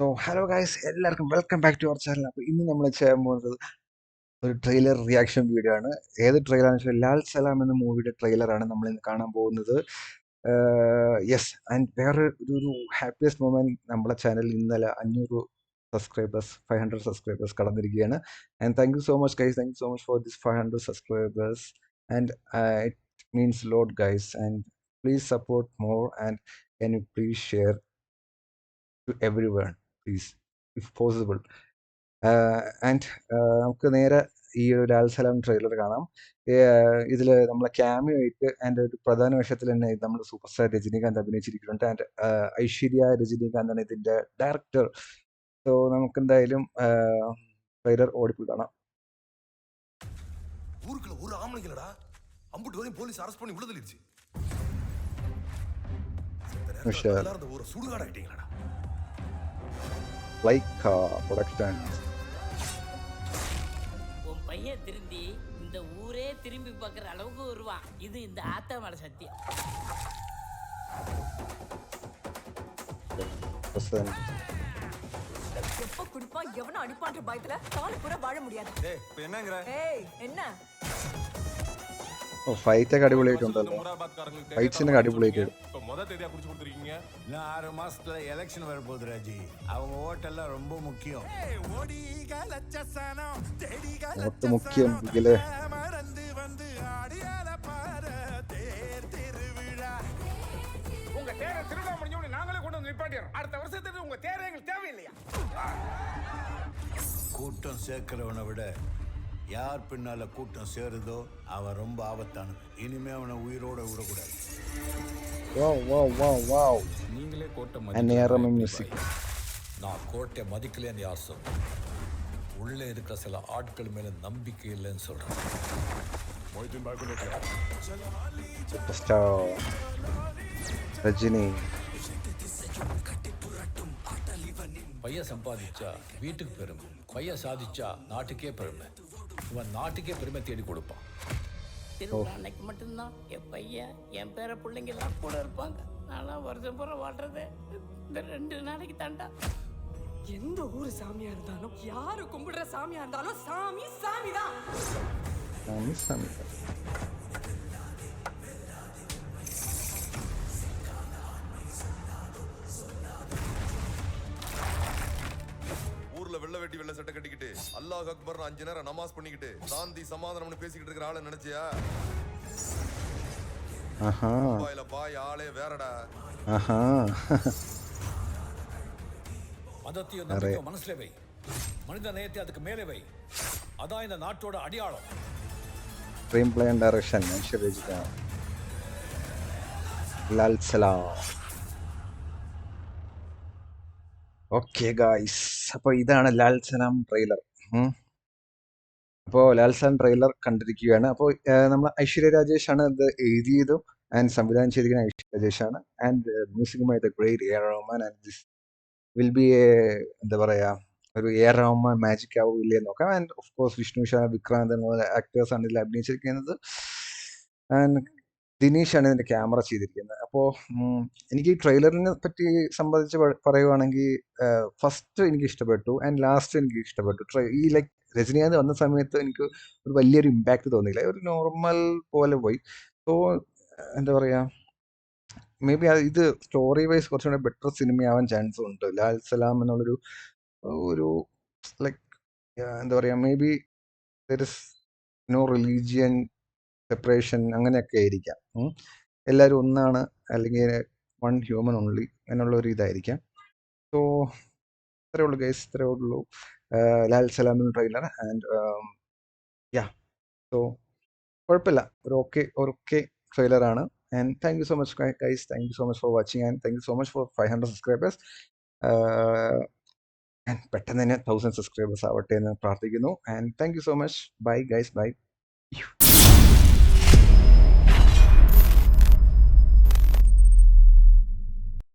So hello guys, എല്ലാവർക്കും welcome back to our channel. അപ്പോൾ ഇന്ന് നമ്മൾ ചെയ്യാൻ പോകുന്നത് ഒരു ട്രെയിലർ റിയാക്ഷൻ വീഡിയോ ആണ്. ഏത് ട്രെയിലറാണെന്ന് വെച്ചാൽ ലാൽ സലാം എന്ന മൂവിയുടെ ട്രെയിലറാണ് നമ്മൾ ഇന്ന് കാണാൻ പോകുന്നത്. യെസ്, ആൻഡ് വേറെ ഒരു ഹാപ്പിയസ്റ്റ് മൊമെന്റ്, നമ്മുടെ ചാനൽ ഇന്നലെ 500 സബ്സ്ക്രൈബേഴ്സ് 500 സബ്സ്ക്രൈബേഴ്സ് കടന്നിരിക്കുകയാണ്. And thank you so much guys, thank you so much for this 500 subscribers. And it means lot guys, and please support more and can you please share to everyone, please, if possible. And നമുക്ക് നേരെ ഈ ഒരു ലാൽ സലാം trailer കാണാം. ഇതിൽ നമ്മളെ cameo ആയിട്ട് and ഒരു പ്രധാന വേഷത്തിൽ തന്നെ നമ്മൾ സൂപ്പർ സ്റ്റാർ രജനീകാന്ത് അഭിനയിച്ചിരിക്കുന്നുണ്ട്. ആൻഡ് ഐശ്വര്യ രജനീകാന്താണ് ഇതിന്റെ ഡയറക്ടർ. സോ നമുക്ക് എന്തായാലും ട്രെയിലർ ഓടിപ്പോയി കാണാം. ஊருக்குள்ள ஒரு ஆம்பளைங்களடா அம்புட்டு வரையும் போலீஸ் அரெஸ்ட் பண்ணி விடுதலிடுச்சு. எல்லாரும் ஊரை சுடுகாடாயிட்டீங்களா? Lyca production. உன் பையன் திருந்தி இந்த ஊரே திரும்பி பார்க்குற அளவுக்கு வருவான். இது இந்த ஆத்தா மேல சத்தியம். எப்ப குடிப்பா எவனும் அடிப்பான்ற பயத்துல காலு பூரா வாழ முடியாது. ஏய் இப்போ என்னங்கற? ஏய் என்ன? ഫൈറ്റ് ഒക്കെ അടിപൊളിയായിട്ടുണ്ടല്ലോ. ഫൈറ്റ്സിനൊക്കെ അടിപൊളിയായിട്ട്. இப்போ முத தேதியா குடிச்சு கொடுத்துருக்கீங்க. இன்னும் 6 மாசத்துல எலெக்ஷன் வர போகுது ராஜி. அவங்க ஓட்டெல்லாம் ரொம்ப முக்கியம். ഓട്ട് മുഖ്യം ഇതില്. உங்க தேரை திருவிழா முடிஞ்சோன்னு நாங்களே கொண்டு வந்து நிப்பாட்டிடுறோம். அடுத்த வருஷத்துக்கு உங்க தேரை எங்களுக்கு தேவையில்லையா? கூட்டம் சேர்க்கிறவனை விட யார் பின்னால கூட்டம் சேருதோ அவன் ரொம்ப ஆபத்தானவன். இனிமே அவனை உயிரோட விடக்கூடாது. വാവ്. நீங்களே கோட்டை അനേറം മ്യൂസിക്. நான் கோட்டை மதிக்கலன்னு யார் சொல்றேன்? உள்ளே இருக்கிற சில ஆட்கள் மேல நம்பிக்கை இல்லைன்னு சொல்றேன். மொய்தீன் பாய்க்குள்ள സൂപ്പർ സ്റ്റാർ രജനി. பையன் சம்பாதிச்சா வீட்டுக்கு பெருமை, பையன் சாதிச்சா நாட்டுக்கே பெருமை. இவன் நாட்டுக்கே பெருமை தேடி கொடுப்பான். திருவிழா அன்னைக்கு மட்டும்தான் என் பையன் என் பேர பிள்ளைங்க எல்லாம் கூட இருப்பாங்க. நான்லாம் வருஷம் பூரா வாழ்றது இந்த 2 நாளைக்கு தாண்டா. எந்த ஊரு சாமியா இருந்தாலும் யாரு கும்பிடுற சாமியா இருந்தாலும் சாமி சாமிதான். സാമി. ஊர்ல வெள்ள வெட்டி வெள்ள சட்டை கட்டிக்கிட்டு அல்லாஹ் அக்பர் 5 நேரம் நமாஸ் பண்ணிக்கிட்டு சாந்தி சமாதானம்னு பேசிக்கிட்டு இருக்கிற ஆளை நினைச்சியா? ആഹാ பாயில பாய் ஆளே வேறடா. ആഹാ. மதத்தையும் நம்பிக்கையும் மனசுல வை, மனித நேயத்தை அதுக்கு மேலே வை. அதான் இந்த நாட்டோட அடையாளம். Screen play and direction Aishwarya Rajinikanth. Lal Salam. Okay guys, അപ്പോൾ ഇതാണ് ലാൽ സലാം ട്രെയിലർ. അപ്പോൾ ലാൽ സലാം ട്രെയിലർ കണ്ടിരിക്കുകയാണ്. അപ്പോൾ നമ്മൾ ഐശ്വര്യ രാജേഷ് ആണ് ഇത് എഴുതിയതും ആൻഡ് സംവിധാനം ചെയ്തിരിക്കുന്ന ഐശ്വര്യ രാജേഷ് ആണ്. ആൻഡ് മ്യൂസിക്കുമായി the great A R Rahman. And this will be എന്താ പറയുക, ഒരു എ ആർ റഹ്മാൻ മാജിക് ആവില്ലേ നോക്കാം. And of course Vishnu Shah, Vikranth എന്നുള്ള ആക്ടേഴ്സ് ആണ് ഇതിൽ അഭിനയിച്ചിരിക്കുന്നത്. ആൻഡ് ദിനീഷ് ആണ് ഇതിന്റെ ക്യാമറ ചെയ്തിരിക്കുന്നത്. അപ്പോൾ എനിക്ക് ഈ ട്രെയിലറിനെ പറ്റി സംബന്ധിച്ച് പറയുവാണെങ്കിൽ ഫസ്റ്റ് എനിക്ക് ഇഷ്ടപ്പെട്ടു ആൻഡ് ലാസ്റ്റ് എനിക്ക് ഇഷ്ടപ്പെട്ടു. ഈ ലൈക്ക് രജനീകാന്ത് വന്ന സമയത്ത് എനിക്ക് ഒരു വലിയൊരു ഇമ്പാക്റ്റ് തോന്നിയില്ല, ഒരു നോർമൽ പോലെ പോയി. സോ എന്താ പറയുക, മേ ബി ഇത് സ്റ്റോറി വൈസ് കുറച്ചുകൂടെ ബെറ്റർ സിനിമയാവാൻ ചാൻസ് ഉണ്ട്. ലാൽ സലാം എന്നുള്ളൊരു ഒരു ലൈക്ക് എന്താ പറയുക, maybe there is no religion separation, അങ്ങനെയൊക്കെ ആയിരിക്കാം. എല്ലാവരും ഒന്നാണ്, അല്ലെങ്കിൽ വൺ ഹ്യൂമൻ ഓൺലി എന്നുള്ള ഒരു ഇതായിരിക്കാം. സോ ഇത്രേ ഉള്ളൂ ഗൈസ്, ഇത്രേ ഉള്ളൂ ലാൽ സലാമിൻ ട്രെയിലർ. ആൻഡ് യാ, സോ കുഴപ്പമില്ല, ഒരു ഓക്കെ ട്രെയിലറാണ്. And thank you so much guys, thank you so much for watching and thank you so much for 500 subscribers. പെട്ടെന്ന് തന്നെ 1000 സബ്സ്ക്രൈബേഴ്സ് ആവട്ടെ എന്ന് പ്രാർത്ഥിക്കുന്നു. And thank you so much. Bye guys, by.